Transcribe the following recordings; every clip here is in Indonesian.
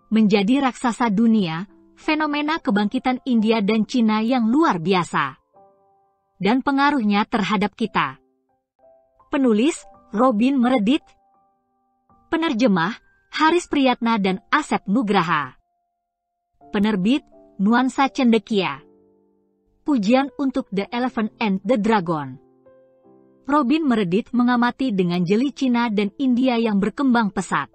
menjadi raksasa dunia, fenomena kebangkitan India dan Cina yang luar biasa. Dan pengaruhnya terhadap kita. Penulis, Robin Meredith. Penerjemah, Haris Priyatna dan Asep Nugraha. Penerbit, Nuansa Cendekia. Pujian untuk The Elephant and the Dragon. Robin Meredith mengamati dengan jeli Cina dan India yang berkembang pesat.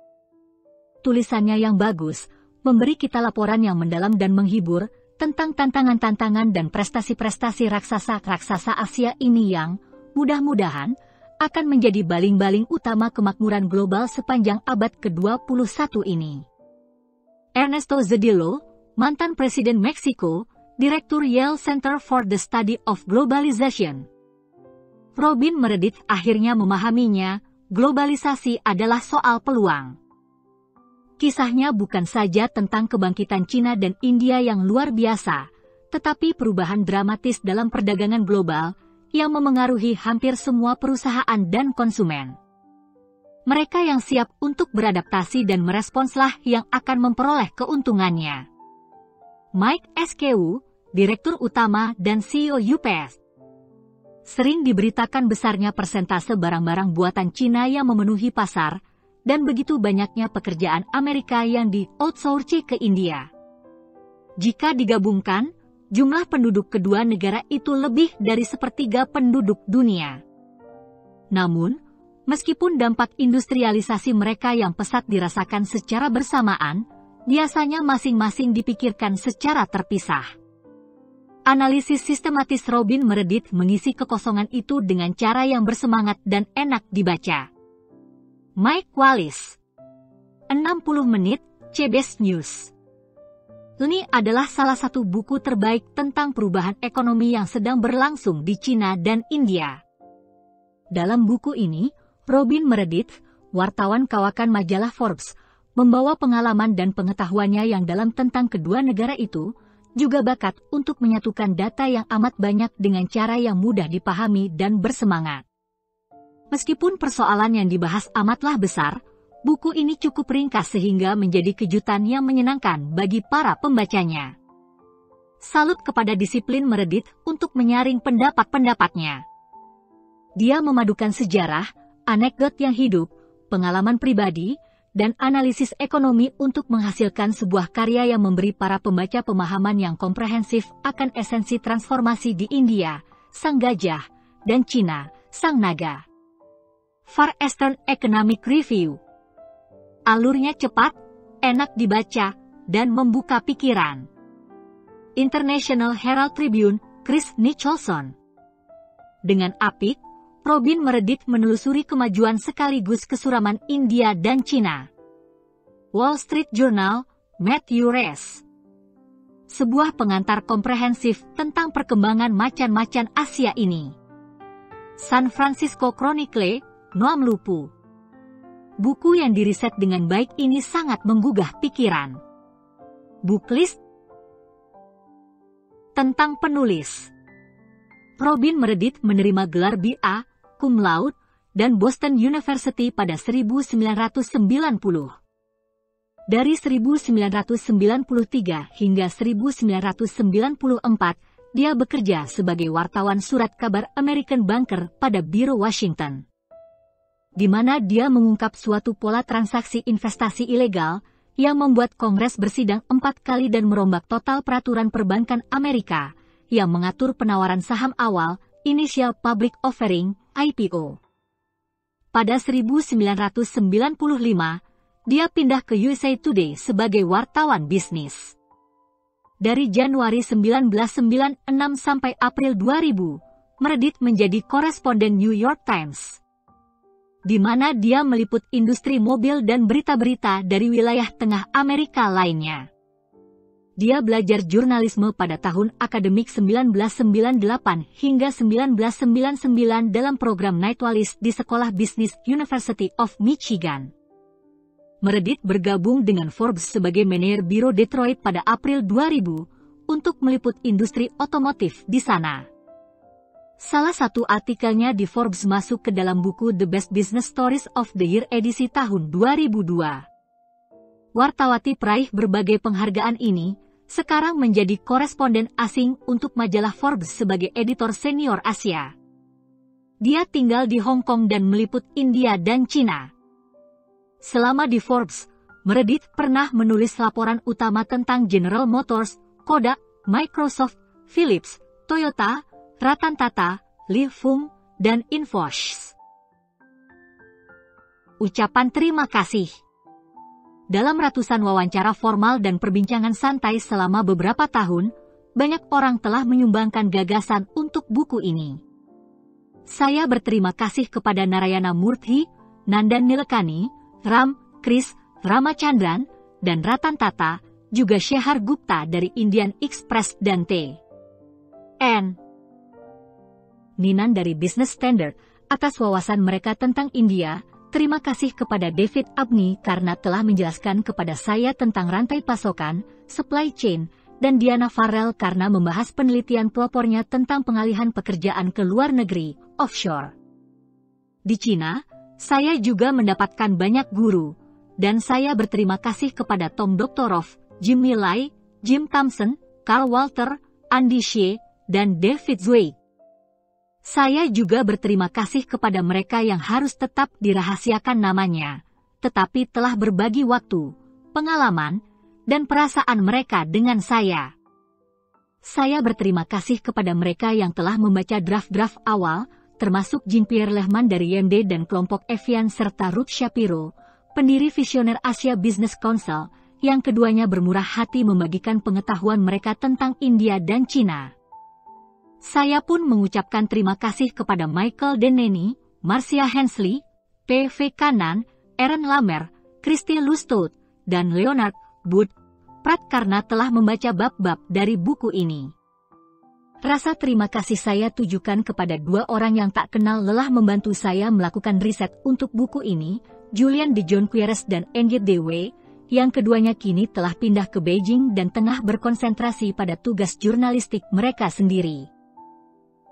Tulisannya yang bagus, memberi kita laporan yang mendalam dan menghibur tentang tantangan-tantangan dan prestasi-prestasi raksasa-raksasa Asia ini yang, mudah-mudahan, akan menjadi baling-baling utama kemakmuran global sepanjang abad ke-21 ini. Ernesto Zedillo, mantan Presiden Meksiko, Direktur Yale Center for the Study of Globalization. Robin Meredith akhirnya memahaminya, globalisasi adalah soal peluang. Kisahnya bukan saja tentang kebangkitan Cina dan India yang luar biasa, tetapi perubahan dramatis dalam perdagangan global yang memengaruhi hampir semua perusahaan dan konsumen. Mereka yang siap untuk beradaptasi dan meresponslah yang akan memperoleh keuntungannya. Mike Eskew, Direktur Utama dan CEO UPS. Sering diberitakan besarnya persentase barang-barang buatan Cina yang memenuhi pasar, dan begitu banyaknya pekerjaan Amerika yang di-outsource ke India. Jika digabungkan, jumlah penduduk kedua negara itu lebih dari sepertiga penduduk dunia. Namun, meskipun dampak industrialisasi mereka yang pesat dirasakan secara bersamaan, biasanya masing-masing dipikirkan secara terpisah. Analisis sistematis Robin Meredith mengisi kekosongan itu dengan cara yang bersemangat dan enak dibaca. Mike Wallace. 60 menit, CBS News. Ini adalah salah satu buku terbaik tentang perubahan ekonomi yang sedang berlangsung di Cina dan India. Dalam buku ini, Robin Meredith, wartawan kawakan majalah Forbes, membawa pengalaman dan pengetahuannya yang dalam tentang kedua negara itu, juga bakat untuk menyatukan data yang amat banyak dengan cara yang mudah dipahami dan bersemangat. Meskipun persoalan yang dibahas amatlah besar, buku ini cukup ringkas sehingga menjadi kejutan yang menyenangkan bagi para pembacanya. Salut kepada disiplin Meredith untuk menyaring pendapat-pendapatnya. Dia memadukan sejarah, anekdot yang hidup, pengalaman pribadi, dan analisis ekonomi untuk menghasilkan sebuah karya yang memberi para pembaca pemahaman yang komprehensif akan esensi transformasi di India, sang gajah, dan Cina, sang naga. Far Eastern Economic Review. Alurnya cepat, enak dibaca, dan membuka pikiran. International Herald Tribune, Chris Nicholson. Dengan apik, Robin Meredith menelusuri kemajuan sekaligus kesuraman India dan Cina. Wall Street Journal, Matthew Reyes. Sebuah pengantar komprehensif tentang perkembangan macan-macan Asia ini. San Francisco Chronicle, Noam Lupu. Buku yang diriset dengan baik ini sangat menggugah pikiran. Booklist tentang penulis. Robin Meredith menerima gelar B.A. cum laude dan Boston University pada 1990. Dari 1993 hingga 1994, dia bekerja sebagai wartawan surat kabar American Banker pada Biro Washington, di mana dia mengungkap suatu pola transaksi investasi ilegal yang membuat Kongres bersidang 4 kali dan merombak total peraturan perbankan Amerika yang mengatur penawaran saham awal, Initial Public Offering, IPO. Pada 1995, dia pindah ke USA Today sebagai wartawan bisnis. Dari Januari 1996 sampai April 2000, Meredith menjadi koresponden New York Times, di mana dia meliput industri mobil dan berita-berita dari wilayah tengah Amerika lainnya. Dia belajar jurnalisme pada tahun akademik 1998 hingga 1999 dalam program Nightwallis di Sekolah Bisnis University of Michigan. Meredith bergabung dengan Forbes sebagai manajer Biro Detroit pada April 2000 untuk meliput industri otomotif di sana. Salah satu artikelnya di Forbes masuk ke dalam buku The Best Business Stories of the Year edisi tahun 2002. Wartawati peraih berbagai penghargaan ini, sekarang menjadi koresponden asing untuk majalah Forbes sebagai editor senior Asia. Dia tinggal di Hong Kong dan meliput India dan Cina. Selama di Forbes, Meredith pernah menulis laporan utama tentang General Motors, Kodak, Microsoft, Philips, Toyota, Ratan Tata, Li Fung, dan Infosys. Ucapan terima kasih. Dalam ratusan wawancara formal dan perbincangan santai selama beberapa tahun, banyak orang telah menyumbangkan gagasan untuk buku ini. Saya berterima kasih kepada Narayana Murthy, Nandan Nilekani, Ram, Chris, Ramachandran, dan Ratan Tata, juga Shehar Gupta dari Indian Express dan T.N. Ninan dari Business Standard atas wawasan mereka tentang India. Terima kasih kepada David Abney karena telah menjelaskan kepada saya tentang rantai pasokan, supply chain, dan Diana Farrell karena membahas penelitian pelopornya tentang pengalihan pekerjaan ke luar negeri, offshore. Di Cina, saya juga mendapatkan banyak guru, dan saya berterima kasih kepada Tom Doktorov, Jimmy Lai, Jim Thompson, Carl Walter, Andy Hsieh, dan David Zweig. Saya juga berterima kasih kepada mereka yang harus tetap dirahasiakan namanya, tetapi telah berbagi waktu, pengalaman, dan perasaan mereka dengan saya. Saya berterima kasih kepada mereka yang telah membaca draft-draft awal, termasuk Jean-Pierre Lehman dari YMD dan kelompok Evian serta Ruth Shapiro, pendiri visioner Asia Business Council, yang keduanya bermurah hati membagikan pengetahuan mereka tentang India dan Cina. Saya pun mengucapkan terima kasih kepada Michael Deneni, Marcia Hensley, P.V. Kanan, Aaron Lamer, Christy Lustout, dan Leonard Bud Pratt karena telah membaca bab-bab dari buku ini. Rasa terima kasih saya tujukan kepada dua orang yang tak kenal lelah membantu saya melakukan riset untuk buku ini, Julian de Jonquieres dan Engit Dewe, yang keduanya kini telah pindah ke Beijing dan tengah berkonsentrasi pada tugas jurnalistik mereka sendiri.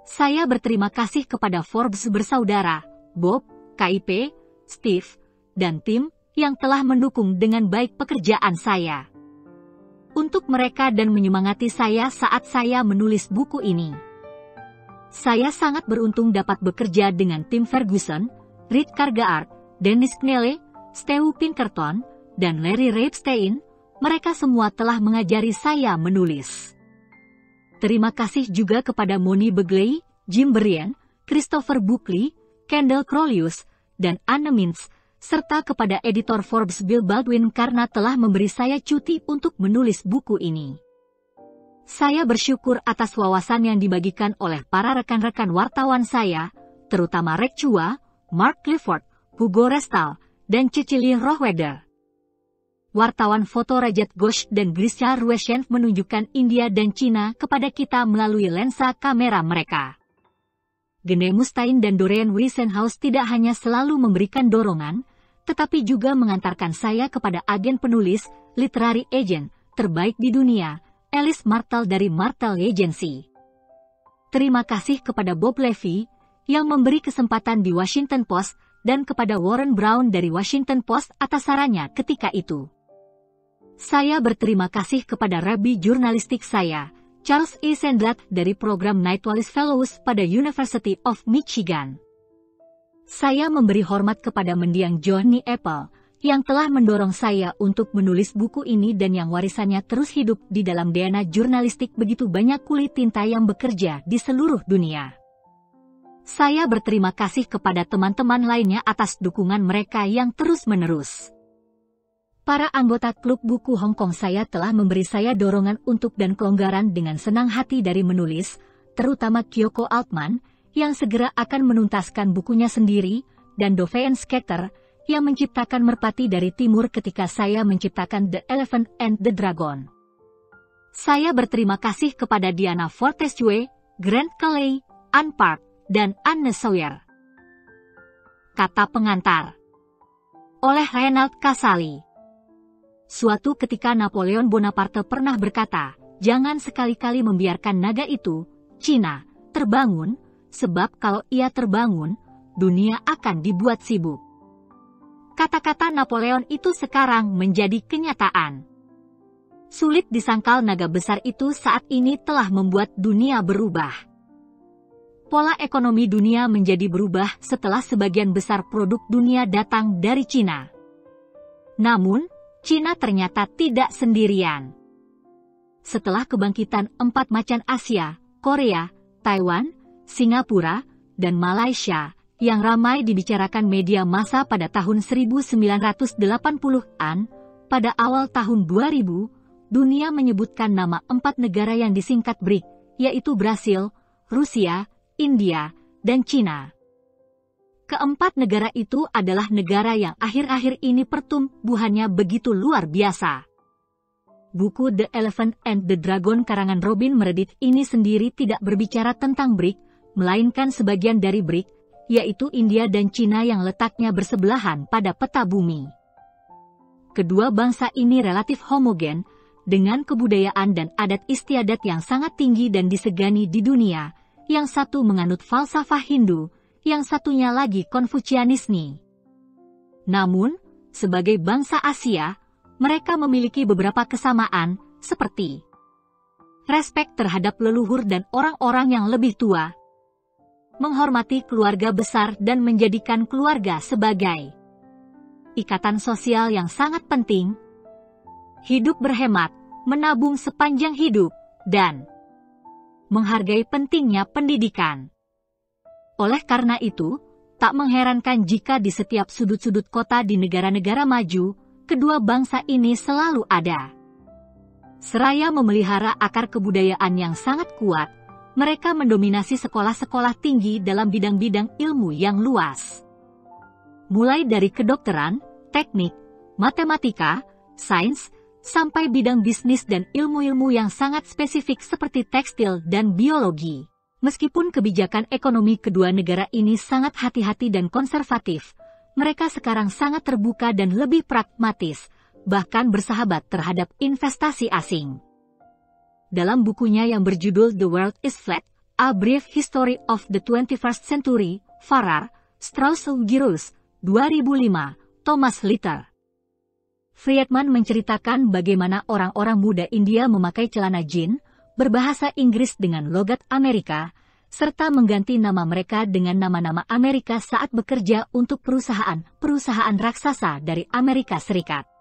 Saya berterima kasih kepada Forbes bersaudara, Bob, KIP, Steve, dan tim yang telah mendukung dengan baik pekerjaan saya. Untuk mereka dan menyemangati saya saat saya menulis buku ini. Saya sangat beruntung dapat bekerja dengan tim Ferguson, Reed Kargaard, Dennis Knelle, Stew Pinkerton, dan Larry Repstein. Mereka semua telah mengajari saya menulis. Terima kasih juga kepada Moni Begley, Jim Brian, Christopher Buckley, Kendall Crolius, dan Anne Mintz, serta kepada editor Forbes Bill Baldwin karena telah memberi saya cuti untuk menulis buku ini. Saya bersyukur atas wawasan yang dibagikan oleh para rekan-rekan wartawan saya, terutama Rek Chua, Mark Clifford, Hugo Restal, dan Cecilie Rohweder. Wartawan foto Rajat Ghosh dan Grisha Rueshen menunjukkan India dan Cina kepada kita melalui lensa kamera mereka. Gene Mustain dan Dorian Wiesenhaus tidak hanya selalu memberikan dorongan, tetapi juga mengantarkan saya kepada agen penulis, literary agent, terbaik di dunia, Alice Martel dari Martel Agency. Terima kasih kepada Bob Levy, yang memberi kesempatan di Washington Post, dan kepada Warren Brown dari Washington Post atas sarannya ketika itu. Saya berterima kasih kepada Rabbi jurnalistik saya, Charles E. Sandlat dari program Nightwallis Fellows pada University of Michigan. Saya memberi hormat kepada mendiang Johnny Apple, yang telah mendorong saya untuk menulis buku ini dan yang warisannya terus hidup di dalam DNA jurnalistik begitu banyak kulit tinta yang bekerja di seluruh dunia. Saya berterima kasih kepada teman-teman lainnya atas dukungan mereka yang terus-menerus. Para anggota klub buku Hong Kong saya telah memberi saya dorongan untuk dan kelonggaran dengan senang hati dari menulis, terutama Kyoko Altman, yang segera akan menuntaskan bukunya sendiri, dan Doveen Scatter, yang menciptakan Merpati dari Timur ketika saya menciptakan The Elephant and the Dragon. Saya berterima kasih kepada Diana Fortescue, Grant Kelley, Ann Park, dan Anne Sawyer. Kata pengantar oleh Reinald Kasali. Suatu ketika Napoleon Bonaparte pernah berkata, jangan sekali-kali membiarkan naga itu, Cina, terbangun, sebab kalau ia terbangun, dunia akan dibuat sibuk. Kata-kata Napoleon itu sekarang menjadi kenyataan. Sulit disangkal naga besar itu saat ini telah membuat dunia berubah. Pola ekonomi dunia menjadi berubah setelah sebagian besar produk dunia datang dari Cina. Namun, Cina ternyata tidak sendirian. Setelah kebangkitan 4 macan Asia, Korea, Taiwan, Singapura, dan Malaysia, yang ramai dibicarakan media massa pada tahun 1980-an, pada awal tahun 2000, dunia menyebutkan nama 4 negara yang disingkat BRIC, yaitu Brasil, Rusia, India, dan Cina. Keempat negara itu adalah negara yang akhir-akhir ini pertumbuhannya begitu luar biasa. Buku The Elephant and the Dragon karangan Robin Meredith ini sendiri tidak berbicara tentang BRIC, melainkan sebagian dari BRIC, yaitu India dan Cina yang letaknya bersebelahan pada peta bumi. Kedua bangsa ini relatif homogen, dengan kebudayaan dan adat istiadat yang sangat tinggi dan disegani di dunia, yang satu menganut falsafah Hindu, yang satunya lagi Konfusianisme. Namun, sebagai bangsa Asia, mereka memiliki beberapa kesamaan, seperti respek terhadap leluhur dan orang-orang yang lebih tua, menghormati keluarga besar dan menjadikan keluarga sebagai ikatan sosial yang sangat penting, hidup berhemat, menabung sepanjang hidup, dan menghargai pentingnya pendidikan. Oleh karena itu, tak mengherankan jika di setiap sudut-sudut kota di negara-negara maju, kedua bangsa ini selalu ada. Seraya memelihara akar kebudayaan yang sangat kuat, mereka mendominasi sekolah-sekolah tinggi dalam bidang-bidang ilmu yang luas. Mulai dari kedokteran, teknik, matematika, sains, sampai bidang bisnis dan ilmu-ilmu yang sangat spesifik seperti tekstil dan biologi. Meskipun kebijakan ekonomi kedua negara ini sangat hati-hati dan konservatif, mereka sekarang sangat terbuka dan lebih pragmatis, bahkan bersahabat terhadap investasi asing. Dalam bukunya yang berjudul The World is Flat, A Brief History of the 21st Century, Farrar, Straus-Giroux, 2005, Thomas Litter. Friedman menceritakan bagaimana orang-orang muda India memakai celana jeans, berbahasa Inggris dengan logat Amerika, serta mengganti nama mereka dengan nama-nama Amerika saat bekerja untuk perusahaan raksasa dari Amerika Serikat.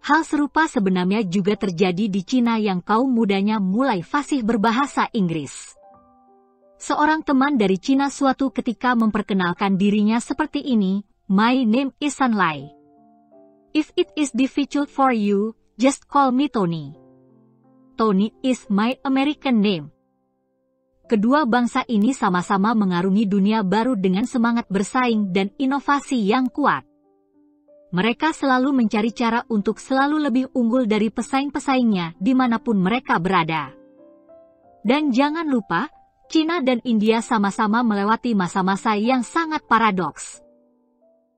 Hal serupa sebenarnya juga terjadi di Cina yang kaum mudanya mulai fasih berbahasa Inggris. Seorang teman dari Cina suatu ketika memperkenalkan dirinya seperti ini, "My name is San Lai. If it is difficult for you, just call me Tony. Tony is my American name." Kedua bangsa ini sama-sama mengarungi dunia baru dengan semangat bersaing dan inovasi yang kuat. Mereka selalu mencari cara untuk selalu lebih unggul dari pesaing-pesaingnya dimanapun mereka berada. Dan jangan lupa, Cina dan India sama-sama melewati masa-masa yang sangat paradoks.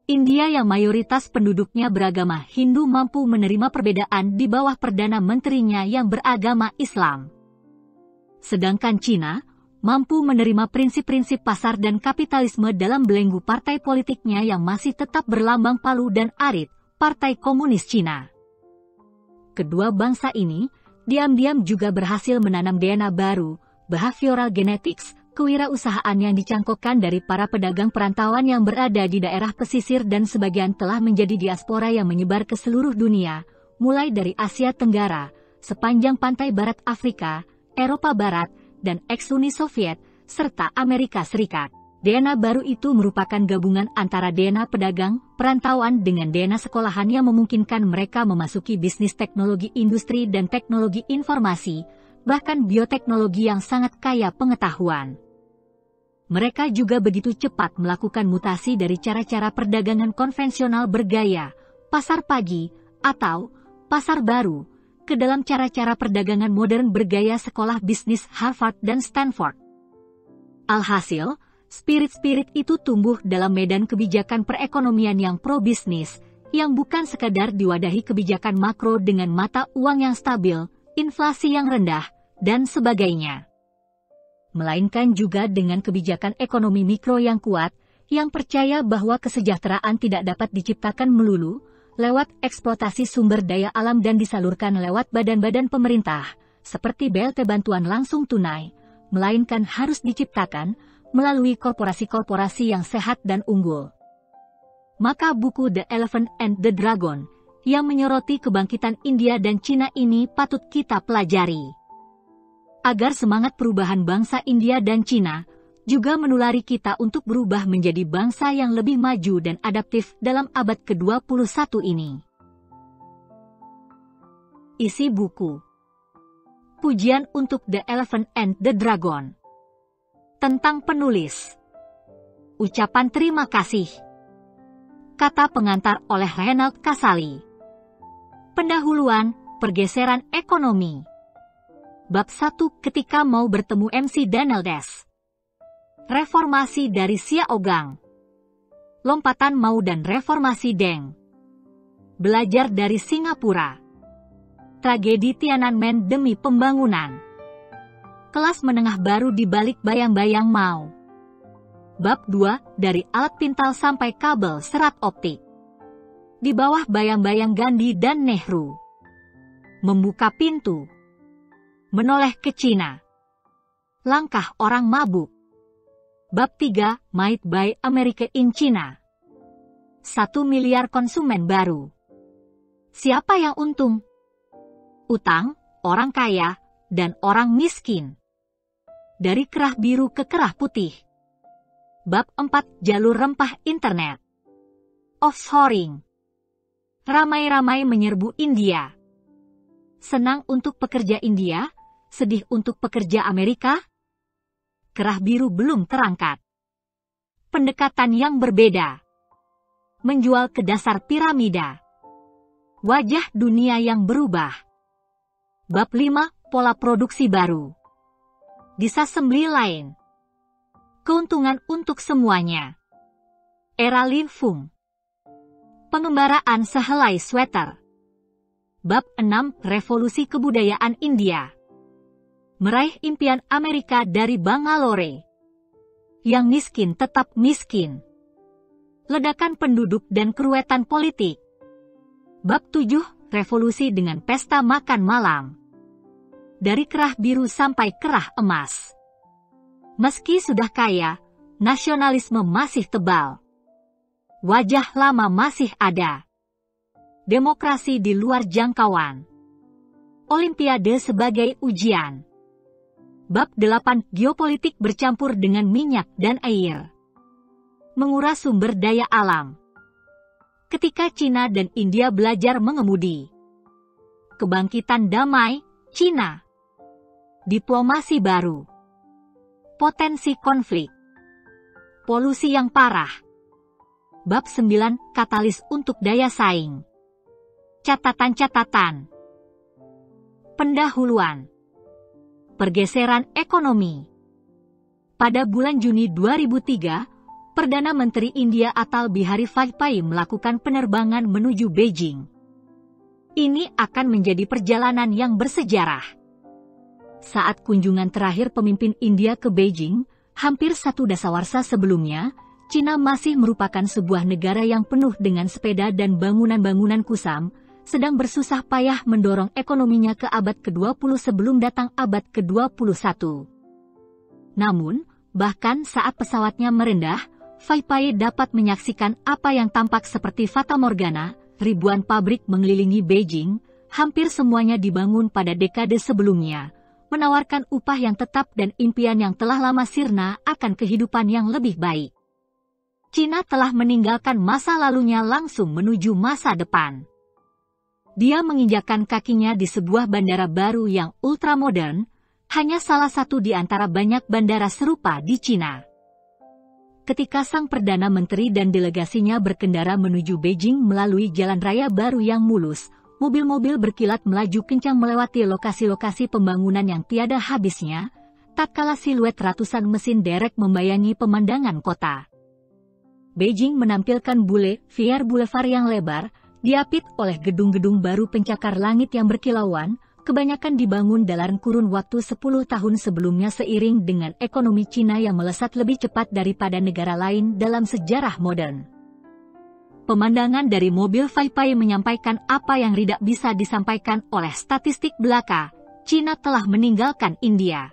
India yang mayoritas penduduknya beragama Hindu mampu menerima perbedaan di bawah Perdana Menterinya yang beragama Islam. Sedangkan Cina mampu menerima prinsip-prinsip pasar dan kapitalisme dalam belenggu partai politiknya yang masih tetap berlambang palu dan arit, Partai Komunis Cina. Kedua bangsa ini, diam-diam juga berhasil menanam DNA baru, behavioral genetics, kewirausahaan yang dicangkokkan dari para pedagang perantauan yang berada di daerah pesisir dan sebagian telah menjadi diaspora yang menyebar ke seluruh dunia, mulai dari Asia Tenggara, sepanjang pantai barat Afrika, Eropa Barat, dan ex-Uni Soviet, serta Amerika Serikat. DNA baru itu merupakan gabungan antara DNA pedagang, perantauan dengan DNA sekolahan yang memungkinkan mereka memasuki bisnis teknologi industri dan teknologi informasi, bahkan bioteknologi yang sangat kaya pengetahuan. Mereka juga begitu cepat melakukan mutasi dari cara-cara perdagangan konvensional bergaya, pasar pagi, atau pasar baru, ke dalam cara-cara perdagangan modern bergaya sekolah bisnis Harvard dan Stanford. Alhasil, spirit-spirit itu tumbuh dalam medan kebijakan perekonomian yang pro-bisnis, yang bukan sekadar diwadahi kebijakan makro dengan mata uang yang stabil, inflasi yang rendah, dan sebagainya. Melainkan juga dengan kebijakan ekonomi mikro yang kuat, yang percaya bahwa kesejahteraan tidak dapat diciptakan melulu lewat eksploitasi sumber daya alam dan disalurkan lewat badan-badan pemerintah, seperti BLT bantuan langsung tunai, melainkan harus diciptakan melalui korporasi-korporasi yang sehat dan unggul. Maka buku The Elephant and the Dragon yang menyoroti kebangkitan India dan Cina ini patut kita pelajari. Agar semangat perubahan bangsa India dan Cina juga menulari kita untuk berubah menjadi bangsa yang lebih maju dan adaptif dalam abad ke-21 ini. Isi buku. Pujian untuk The Elephant and the Dragon. Tentang penulis. Ucapan terima kasih. Kata pengantar oleh Reinald Kasali. Pendahuluan, pergeseran ekonomi. Bab 1 ketika mau bertemu MC Daniel Des. Reformasi dari Xiaogang. Lompatan Mao dan Reformasi Deng. Belajar dari Singapura. Tragedi Tiananmen demi pembangunan. Kelas menengah baru di balik bayang-bayang Mao. Bab 2 dari alat pintal sampai kabel serat optik. Di bawah bayang-bayang Gandhi dan Nehru. Membuka pintu. Menoleh ke Cina. Langkah orang mabuk. Bab 3, Made by America in China. 1 miliar konsumen baru. Siapa yang untung? Utang, orang kaya, dan orang miskin. Dari kerah biru ke kerah putih. Bab 4, jalur rempah internet. Offshoring. Ramai-ramai menyerbu India. Senang untuk pekerja India, sedih untuk pekerja Amerika? Kerah biru belum terangkat. Pendekatan yang berbeda. Menjual ke dasar piramida. Wajah dunia yang berubah. Bab 5, pola produksi baru. Disassembly lain. Keuntungan untuk semuanya. Era Lin Fung. Pengembaraan sehelai sweater. Bab 6, revolusi kebudayaan India. Meraih impian Amerika dari Bangalore. Yang miskin tetap miskin. Ledakan penduduk dan keruwetan politik. Bab 7, revolusi dengan pesta makan malam. Dari kerah biru sampai kerah emas. Meski sudah kaya, nasionalisme masih tebal. Wajah lama masih ada. Demokrasi di luar jangkauan. Olimpiade sebagai ujian. Bab 8, geopolitik bercampur dengan minyak dan air. Menguras sumber daya alam. Ketika Cina dan India belajar mengemudi. Kebangkitan damai, Cina. Diplomasi baru. Potensi konflik. Polusi yang parah. Bab 9, katalis untuk daya saing. Catatan-catatan. Pendahuluan. Pergeseran ekonomi. Pada bulan Juni 2003, Perdana Menteri India Atal Bihari Vajpayee melakukan penerbangan menuju Beijing. Ini akan menjadi perjalanan yang bersejarah. Saat kunjungan terakhir pemimpin India ke Beijing, hampir 1 dasawarsa sebelumnya, Cina masih merupakan sebuah negara yang penuh dengan sepeda dan bangunan-bangunan kusam, sedang bersusah payah mendorong ekonominya ke abad ke-20 sebelum datang abad ke-21. Namun, bahkan saat pesawatnya merendah, Vajpayee dapat menyaksikan apa yang tampak seperti fata morgana, ribuan pabrik mengelilingi Beijing, hampir semuanya dibangun pada dekade sebelumnya, menawarkan upah yang tetap dan impian yang telah lama sirna akan kehidupan yang lebih baik. Cina telah meninggalkan masa lalunya langsung menuju masa depan. Dia menginjakkan kakinya di sebuah bandara baru yang ultramodern, hanya salah satu di antara banyak bandara serupa di Cina. Ketika sang Perdana Menteri dan delegasinya berkendara menuju Beijing melalui jalan raya baru yang mulus, mobil-mobil berkilat melaju kencang melewati lokasi-lokasi pembangunan yang tiada habisnya, tatkala siluet ratusan mesin derek membayangi pemandangan kota. Beijing menampilkan Boulevard yang lebar, diapit oleh gedung-gedung baru pencakar langit yang berkilauan, kebanyakan dibangun dalam kurun waktu 10 tahun sebelumnya seiring dengan ekonomi Cina yang melesat lebih cepat daripada negara lain dalam sejarah modern. Pemandangan dari mobil Faipai menyampaikan apa yang tidak bisa disampaikan oleh statistik belaka. Cina telah meninggalkan India.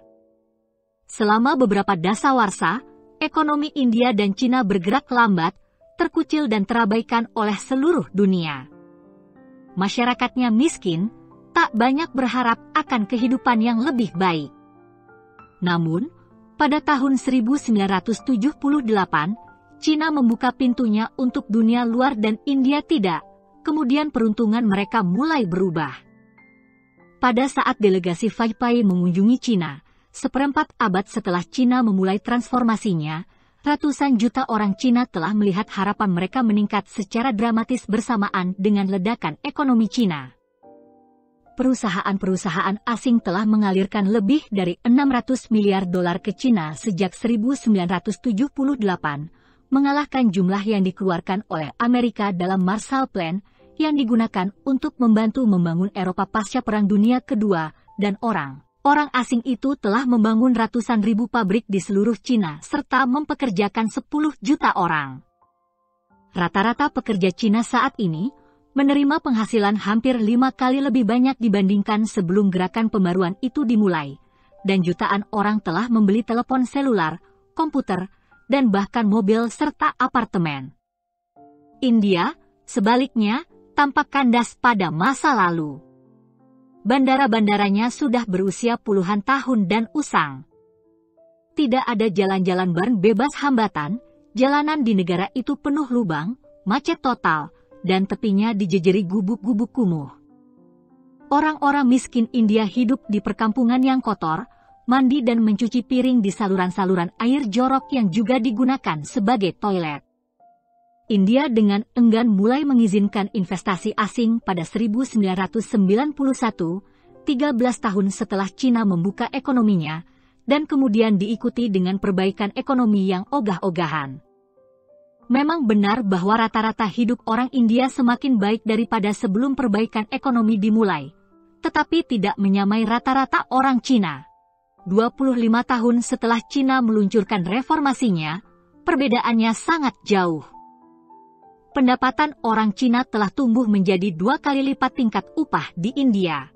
Selama beberapa dasawarsa, ekonomi India dan Cina bergerak lambat, terkucil dan terabaikan oleh seluruh dunia. Masyarakatnya miskin, tak banyak berharap akan kehidupan yang lebih baik. Namun, pada tahun 1978, Cina membuka pintunya untuk dunia luar dan India tidak, kemudian peruntungan mereka mulai berubah. Pada saat delegasi Faipai mengunjungi Cina, seperempat abad setelah Cina memulai transformasinya, ratusan juta orang Cina telah melihat harapan mereka meningkat secara dramatis bersamaan dengan ledakan ekonomi Cina. Perusahaan-perusahaan asing telah mengalirkan lebih dari 600 miliar dolar ke Cina sejak 1978, mengalahkan jumlah yang dikeluarkan oleh Amerika dalam Marshall Plan yang digunakan untuk membantu membangun Eropa pasca Perang Dunia Kedua, dan orang asing itu telah membangun ratusan ribu pabrik di seluruh Cina serta mempekerjakan 10 juta orang. Rata-rata pekerja Cina saat ini menerima penghasilan hampir 5 kali lebih banyak dibandingkan sebelum gerakan pembaruan itu dimulai, dan jutaan orang telah membeli telepon selular, komputer, dan bahkan mobil serta apartemen. India, sebaliknya, tampak kandas pada masa lalu. Bandara-bandaranya sudah berusia puluhan tahun dan usang. Tidak ada jalan-jalan bareng bebas hambatan, jalanan di negara itu penuh lubang, macet total, dan tepinya dijejeri gubuk-gubuk kumuh. Orang-orang miskin India hidup di perkampungan yang kotor, mandi dan mencuci piring di saluran-saluran air jorok yang juga digunakan sebagai toilet. India dengan enggan mulai mengizinkan investasi asing pada 1991, 13 tahun setelah Cina membuka ekonominya, dan kemudian diikuti dengan perbaikan ekonomi yang ogah-ogahan. Memang benar bahwa rata-rata hidup orang India semakin baik daripada sebelum perbaikan ekonomi dimulai, tetapi tidak menyamai rata-rata orang Cina. 25 tahun setelah Cina meluncurkan reformasinya, perbedaannya sangat jauh. Pendapatan orang Cina telah tumbuh menjadi 2 kali lipat tingkat upah di India.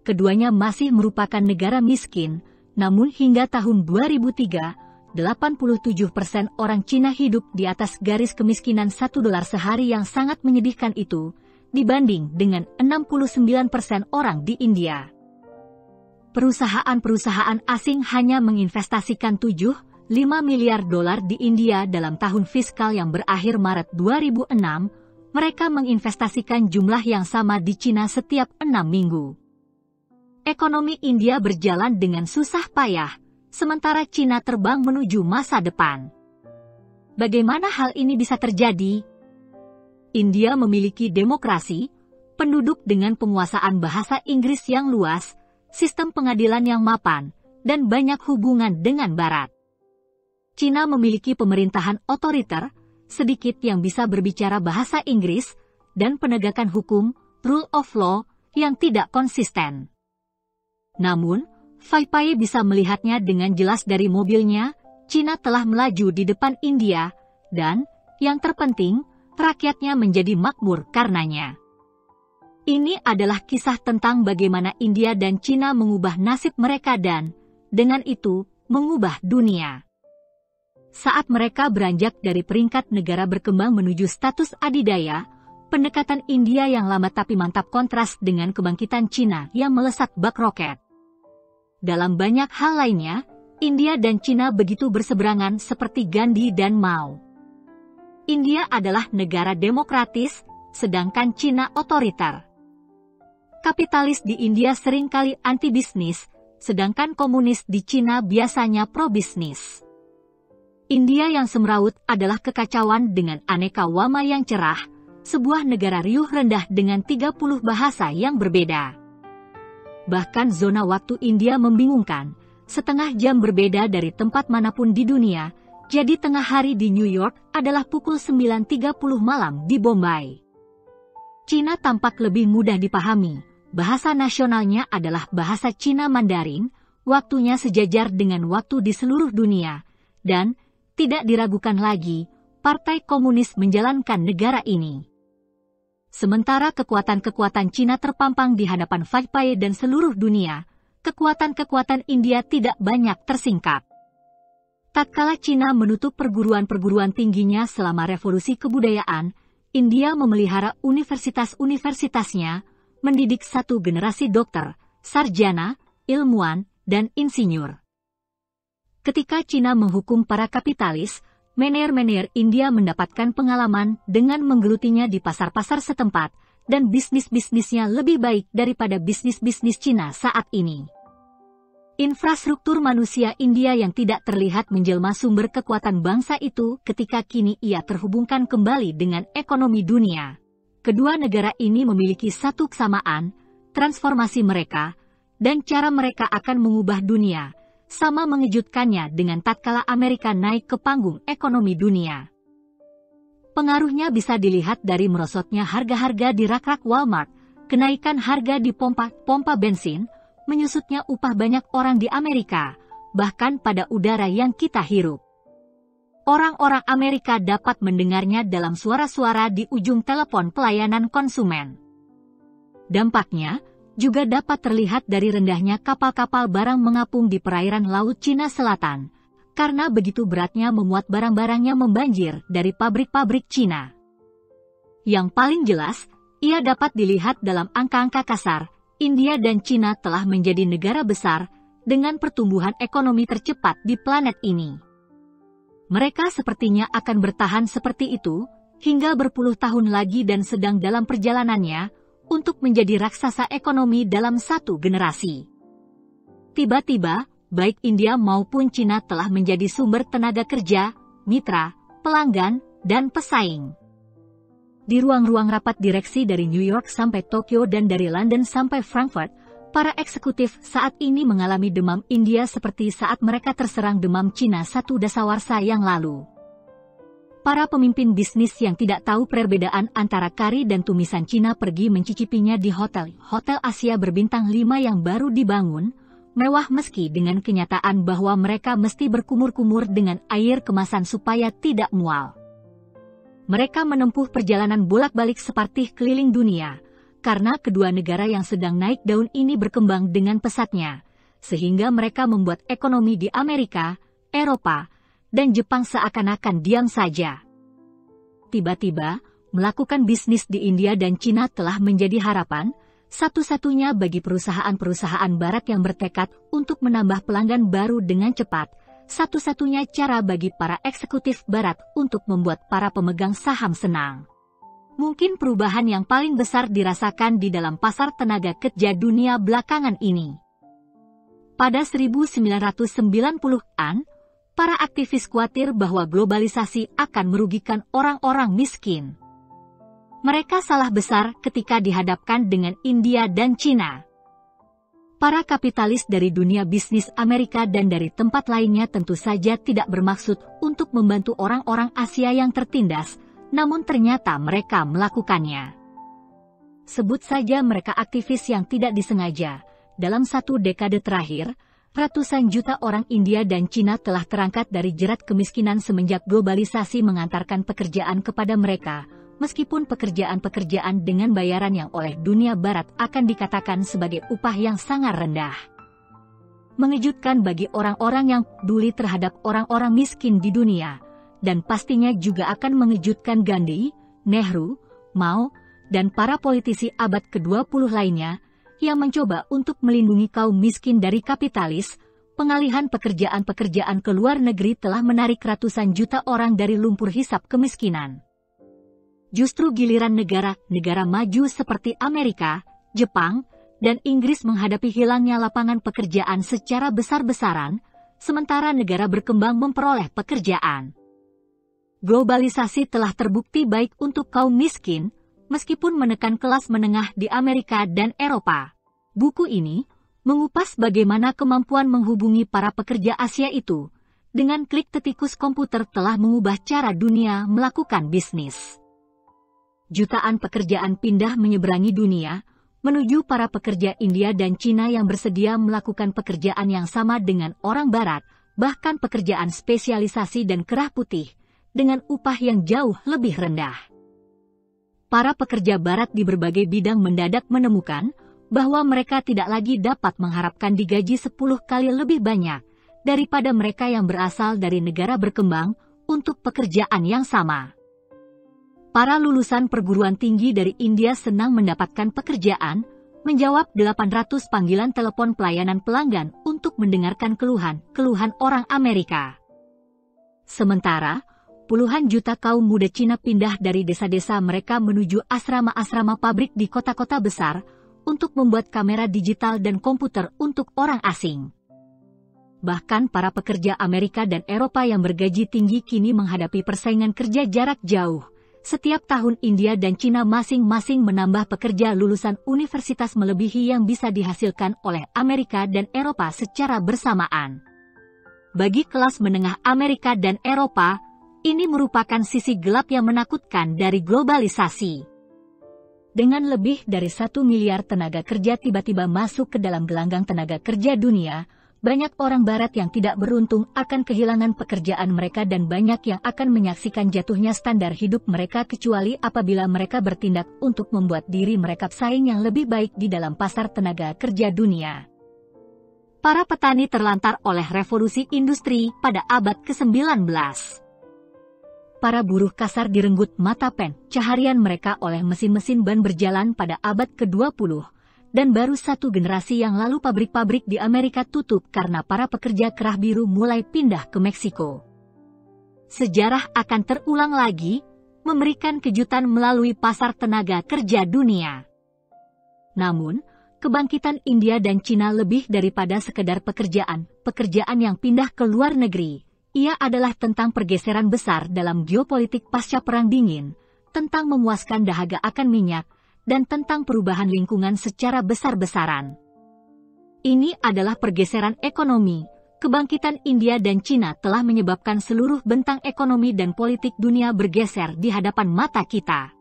Keduanya masih merupakan negara miskin, namun hingga tahun 2003, 87% orang Cina hidup di atas garis kemiskinan $1 sehari yang sangat menyedihkan itu, dibanding dengan 69% orang di India. Perusahaan-perusahaan asing hanya menginvestasikan 7,5 miliar dolar di India dalam tahun fiskal yang berakhir Maret 2006, mereka menginvestasikan jumlah yang sama di Cina setiap 6 minggu. Ekonomi India berjalan dengan susah payah, sementara Cina terbang menuju masa depan. Bagaimana hal ini bisa terjadi? India memiliki demokrasi, penduduk dengan penguasaan bahasa Inggris yang luas, sistem pengadilan yang mapan, dan banyak hubungan dengan Barat. Cina memiliki pemerintahan otoriter, sedikit yang bisa berbicara bahasa Inggris, dan penegakan hukum, rule of law, yang tidak konsisten. Namun, Faipai bisa melihatnya dengan jelas dari mobilnya. Cina telah melaju di depan India, dan, yang terpenting, rakyatnya menjadi makmur karenanya. Ini adalah kisah tentang bagaimana India dan Cina mengubah nasib mereka dan, dengan itu, mengubah dunia. Saat mereka beranjak dari peringkat negara berkembang menuju status adidaya, pendekatan India yang lama tapi mantap kontras dengan kebangkitan Cina yang melesat bak roket. Dalam banyak hal lainnya, India dan Cina begitu berseberangan seperti Gandhi dan Mao. India adalah negara demokratis, sedangkan Cina otoriter. Kapitalis di India seringkali anti-bisnis, sedangkan komunis di Cina biasanya pro-bisnis. India yang semrawut adalah kekacauan dengan aneka warna yang cerah, sebuah negara riuh rendah dengan 30 bahasa yang berbeda. Bahkan zona waktu India membingungkan, setengah jam berbeda dari tempat manapun di dunia, jadi tengah hari di New York adalah pukul 9.30 malam di Bombay. Cina tampak lebih mudah dipahami, bahasa nasionalnya adalah bahasa Cina Mandarin, waktunya sejajar dengan waktu di seluruh dunia, dan tidak diragukan lagi, Partai Komunis menjalankan negara ini. Sementara kekuatan-kekuatan Cina terpampang di hadapan Feipai dan seluruh dunia, kekuatan-kekuatan India tidak banyak tersingkap. Tatkala Cina menutup perguruan-perguruan tingginya selama revolusi kebudayaan, India memelihara universitas-universitasnya, mendidik satu generasi dokter, sarjana, ilmuwan, dan insinyur. Ketika Cina menghukum para kapitalis, mener-mener India mendapatkan pengalaman dengan menggelutinya di pasar-pasar setempat, dan bisnis-bisnisnya lebih baik daripada bisnis-bisnis Cina saat ini. Infrastruktur manusia India yang tidak terlihat menjelma sumber kekuatan bangsa itu ketika kini ia terhubungkan kembali dengan ekonomi dunia. Kedua negara ini memiliki satu kesamaan, transformasi mereka, dan cara mereka akan mengubah dunia, sama mengejutkannya dengan tatkala Amerika naik ke panggung ekonomi dunia. Pengaruhnya bisa dilihat dari merosotnya harga-harga di rak-rak Walmart, kenaikan harga di pompa bensin, menyusutnya upah banyak orang di Amerika, bahkan pada udara yang kita hirup. Orang-orang Amerika dapat mendengarnya dalam suara-suara di ujung telepon pelayanan konsumen. Dampaknya juga dapat terlihat dari rendahnya kapal-kapal barang mengapung di perairan Laut Cina Selatan, karena begitu beratnya memuat barang-barangnya membanjir dari pabrik-pabrik Cina. Yang paling jelas, ia dapat dilihat dalam angka-angka kasar. India dan Cina telah menjadi negara besar dengan pertumbuhan ekonomi tercepat di planet ini. Mereka sepertinya akan bertahan seperti itu hingga berpuluh tahun lagi dan sedang dalam perjalanannya untuk menjadi raksasa ekonomi dalam satu generasi. Tiba-tiba, baik India maupun Cina telah menjadi sumber tenaga kerja, mitra, pelanggan, dan pesaing. Di ruang-ruang rapat direksi dari New York sampai Tokyo dan dari London sampai Frankfurt, para eksekutif saat ini mengalami demam India seperti saat mereka terserang demam Cina satu dasawarsa yang lalu. Para pemimpin bisnis yang tidak tahu perbedaan antara kari dan tumisan Cina pergi mencicipinya di hotel Asia berbintang 5 yang baru dibangun, mewah meski dengan kenyataan bahwa mereka mesti berkumur-kumur dengan air kemasan supaya tidak mual. Mereka menempuh perjalanan bolak-balik seperti keliling dunia, karena kedua negara yang sedang naik daun ini berkembang dengan pesatnya, sehingga mereka membuat ekonomi di Amerika, Eropa, dan Jepang seakan-akan diam saja. Tiba-tiba, melakukan bisnis di India dan Cina telah menjadi harapan, satu-satunya bagi perusahaan-perusahaan barat yang bertekad untuk menambah pelanggan baru dengan cepat, satu-satunya cara bagi para eksekutif barat untuk membuat para pemegang saham senang. Mungkin perubahan yang paling besar dirasakan di dalam pasar tenaga kerja dunia belakangan ini. Pada 1990-an, para aktivis khawatir bahwa globalisasi akan merugikan orang-orang miskin. Mereka salah besar ketika dihadapkan dengan India dan Cina. Para kapitalis dari dunia bisnis Amerika dan dari tempat lainnya tentu saja tidak bermaksud untuk membantu orang-orang Asia yang tertindas, namun ternyata mereka melakukannya. Sebut saja mereka aktivis yang tidak disengaja. Dalam satu dekade terakhir, ratusan juta orang India dan Cina telah terangkat dari jerat kemiskinan semenjak globalisasi mengantarkan pekerjaan kepada mereka, meskipun pekerjaan-pekerjaan dengan bayaran yang oleh dunia barat akan dikatakan sebagai upah yang sangat rendah. Mengejutkan bagi orang-orang yang peduli terhadap orang-orang miskin di dunia, dan pastinya juga akan mengejutkan Gandhi, Nehru, Mao, dan para politisi abad ke-20 lainnya, yang mencoba untuk melindungi kaum miskin dari kapitalis. Pengalihan pekerjaan-pekerjaan ke luar negeri telah menarik ratusan juta orang dari lumpur hisap kemiskinan. Justru giliran negara-negara maju seperti Amerika, Jepang, dan Inggris menghadapi hilangnya lapangan pekerjaan secara besar-besaran, sementara negara berkembang memperoleh pekerjaan. Globalisasi telah terbukti baik untuk kaum miskin, meskipun menekan kelas menengah di Amerika dan Eropa. Buku ini mengupas bagaimana kemampuan menghubungi para pekerja Asia itu, dengan klik tetikus komputer telah mengubah cara dunia melakukan bisnis. Jutaan pekerjaan pindah menyeberangi dunia, menuju para pekerja India dan Cina yang bersedia melakukan pekerjaan yang sama dengan orang Barat, bahkan pekerjaan spesialisasi dan kerah putih, dengan upah yang jauh lebih rendah. Para pekerja Barat di berbagai bidang mendadak menemukan bahwa mereka tidak lagi dapat mengharapkan digaji 10 kali lebih banyak daripada mereka yang berasal dari negara berkembang untuk pekerjaan yang sama. Para lulusan perguruan tinggi dari India senang mendapatkan pekerjaan, menjawab 800 panggilan telepon pelayanan pelanggan untuk mendengarkan keluhan orang Amerika. Sementara, puluhan juta kaum muda Cina pindah dari desa-desa mereka menuju asrama-asrama pabrik di kota-kota besar untuk membuat kamera digital dan komputer untuk orang asing. Bahkan para pekerja Amerika dan Eropa yang bergaji tinggi kini menghadapi persaingan kerja jarak jauh. Setiap tahun India dan Cina masing-masing menambah pekerja lulusan universitas melebihi yang bisa dihasilkan oleh Amerika dan Eropa secara bersamaan. Bagi kelas menengah Amerika dan Eropa, ini merupakan sisi gelap yang menakutkan dari globalisasi. Dengan lebih dari 1 miliar tenaga kerja tiba-tiba masuk ke dalam gelanggang tenaga kerja dunia, banyak orang Barat yang tidak beruntung akan kehilangan pekerjaan mereka dan banyak yang akan menyaksikan jatuhnya standar hidup mereka kecuali apabila mereka bertindak untuk membuat diri mereka bersaing yang lebih baik di dalam pasar tenaga kerja dunia. Para petani terlantar oleh revolusi industri pada abad ke-19. Para buruh kasar direnggut mata pencaharian mereka oleh mesin-mesin ban berjalan pada abad ke-20. Dan baru satu generasi yang lalu pabrik-pabrik di Amerika tutup karena para pekerja kerah biru mulai pindah ke Meksiko. Sejarah akan terulang lagi, memberikan kejutan melalui pasar tenaga kerja dunia. Namun, kebangkitan India dan Cina lebih daripada sekedar pekerjaan yang pindah ke luar negeri. Ia adalah tentang pergeseran besar dalam geopolitik pasca Perang Dingin, tentang memuaskan dahaga akan minyak, dan tentang perubahan lingkungan secara besar-besaran. Ini adalah pergeseran ekonomi. Kebangkitan India dan Cina telah menyebabkan seluruh bentang ekonomi dan politik dunia bergeser di hadapan mata kita.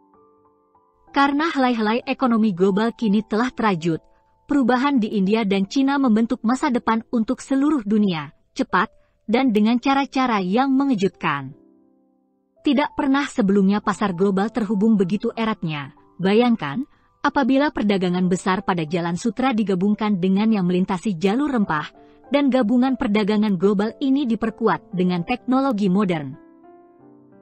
Karena helai-helai ekonomi global kini telah terajut, perubahan di India dan Cina membentuk masa depan untuk seluruh dunia, cepat, dan dengan cara-cara yang mengejutkan. Tidak pernah sebelumnya pasar global terhubung begitu eratnya. Bayangkan, apabila perdagangan besar pada Jalan Sutra digabungkan dengan yang melintasi jalur rempah, dan gabungan perdagangan global ini diperkuat dengan teknologi modern.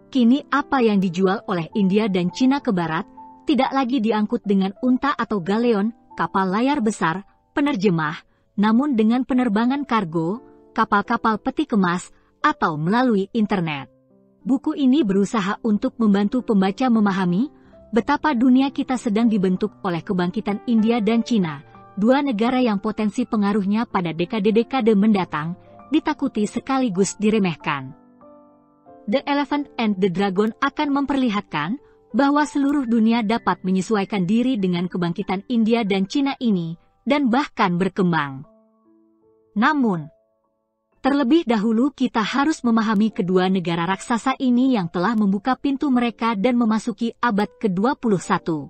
Kini apa yang dijual oleh India dan Cina ke Barat, tidak lagi diangkut dengan unta atau galeon, kapal layar besar, penerjemah, namun dengan penerbangan kargo, kapal-kapal peti kemas, atau melalui internet. Buku ini berusaha untuk membantu pembaca memahami betapa dunia kita sedang dibentuk oleh kebangkitan India dan Cina, dua negara yang potensi pengaruhnya pada dekade-dekade mendatang, ditakuti sekaligus diremehkan. The Elephant and the Dragon akan memperlihatkan bahwa seluruh dunia dapat menyesuaikan diri dengan kebangkitan India dan Cina ini, dan bahkan berkembang. Namun, terlebih dahulu kita harus memahami kedua negara raksasa ini yang telah membuka pintu mereka dan memasuki abad ke-21.